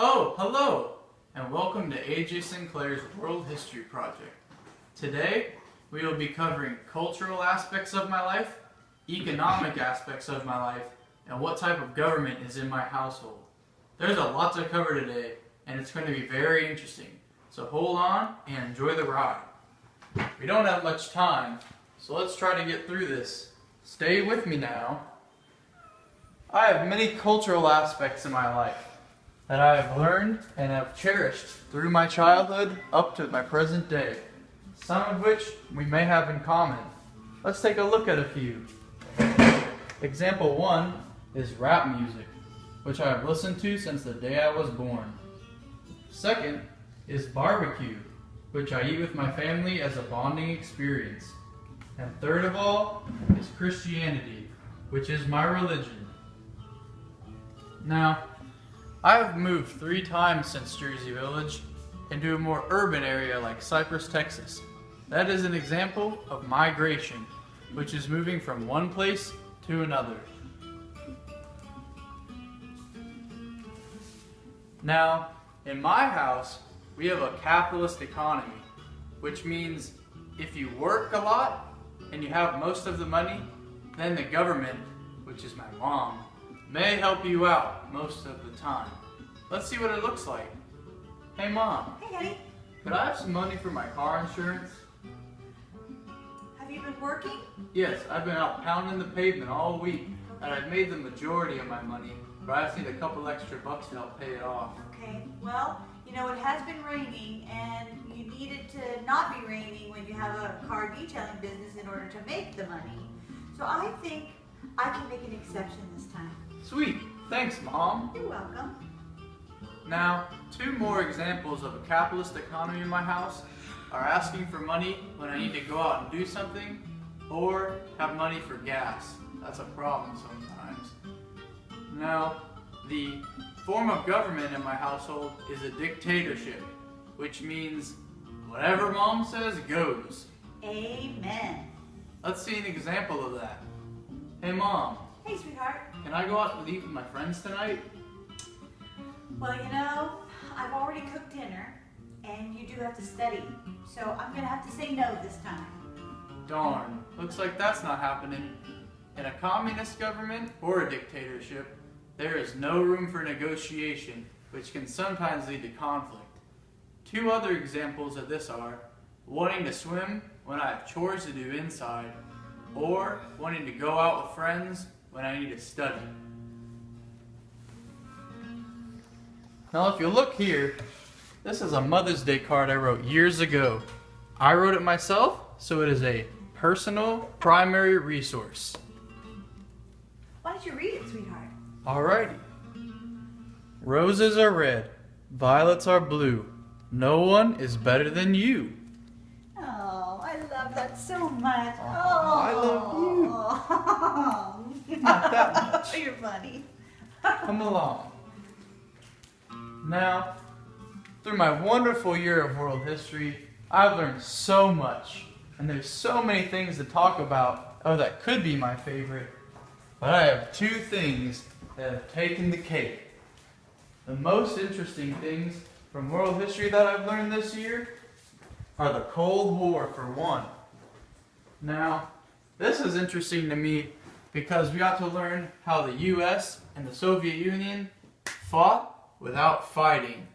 Oh, hello, and welcome to AJ Sinclair's World History Project. Today, we will be covering cultural aspects of my life, economic aspects of my life, and what type of government is in my household. There's a lot to cover today, and it's going to be very interesting. So hold on and enjoy the ride. We don't have much time, so let's try to get through this. Stay with me now. I have many cultural aspects in my life that I have learned and have cherished through my childhood up to my present day, some of which we may have in common. Let's take a look at a few. Example 1 is rap music, which I have listened to since the day I was born. Second is barbecue, which I eat with my family as a bonding experience. And third of all is Christianity, which is my religion. Now, I have moved 3 times since Jersey Village into a more urban area like Cypress, Texas. That is an example of migration, which is moving from one place to another. Now, in my house, we have a capitalist economy, which means if you work a lot and you have most of the money, then the government, which is my mom, may help you out most of the time. Let's see what it looks like. Hey Mom. Hey honey. Could I have some money for my car insurance? Have you been working? Yes, I've been out pounding the pavement all week, and I've made the majority of my money, but I just need a couple extra bucks to help pay it off. Okay, well, you know, it has been raining, and you need it to not be raining when you have a car detailing business in order to make the money. So I think I can make an exception this time. Sweet. Thanks, Mom. You're welcome. Now, 2 more examples of a capitalist economy in my house are asking for money when I need to go out and do something, or have money for gas. That's a problem sometimes. Now, the form of government in my household is a dictatorship, which means whatever Mom says goes. Amen. Let's see an example of that. Hey Mom, Hey sweetheart. can I go out and eat with my friends tonight? Well, you know, I've already cooked dinner, and you do have to study, so I'm gonna have to say no this time. Darn, looks like that's not happening. In a communist government or a dictatorship, there is no room for negotiation, which can sometimes lead to conflict. 2 other examples of this are wanting to swim when I have chores to do inside, or wanting to go out with friends when I need to study. Now if you look here, this is a Mother's Day card I wrote years ago. I wrote it myself, so it is a personal primary resource. Why don't you read it, sweetheart? Alrighty. Roses are red, violets are blue. No one is better than you. Oh, I love that so much. I love you. Not that much. You're funny. Come along. Now, through my wonderful year of world history, I've learned so much. And there's so many things to talk about, that could be my favorite. But I have 2 things that have taken the cake. The most interesting things from world history that I've learned this year are the Cold War, for one. Now, this is interesting to me because we got to learn how the US and the Soviet Union fought without fighting.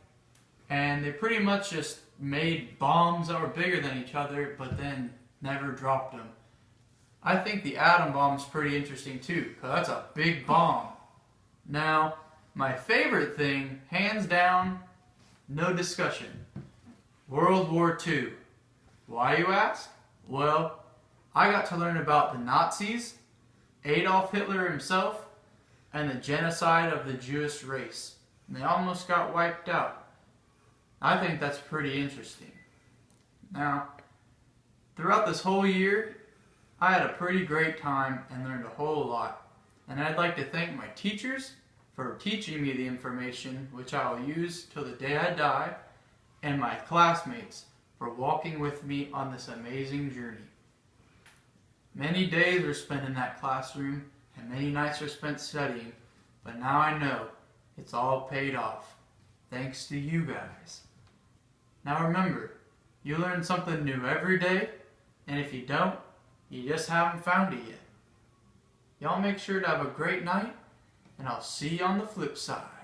And they pretty much just made bombs that were bigger than each other, but then never dropped them. I think the atom bomb is pretty interesting too, because that's a big bomb. Now, my favorite thing, hands down, no discussion, World War II. Why, you ask? Well, I got to learn about the Nazis, Adolf Hitler himself, and the genocide of the Jewish race. And they almost got wiped out. I think that's pretty interesting. Now, throughout this whole year, I had a pretty great time and learned a whole lot. And I'd like to thank my teachers for teaching me the information which I will use till the day I die, and my classmates for walking with me on this amazing journey. Many days were spent in that classroom, and many nights were spent studying, but now I know it's all paid off. thanks to you guys. Now remember, you learn something new every day, and if you don't, you just haven't found it yet. Y'all make sure to have a great night, and I'll see you on the flip side.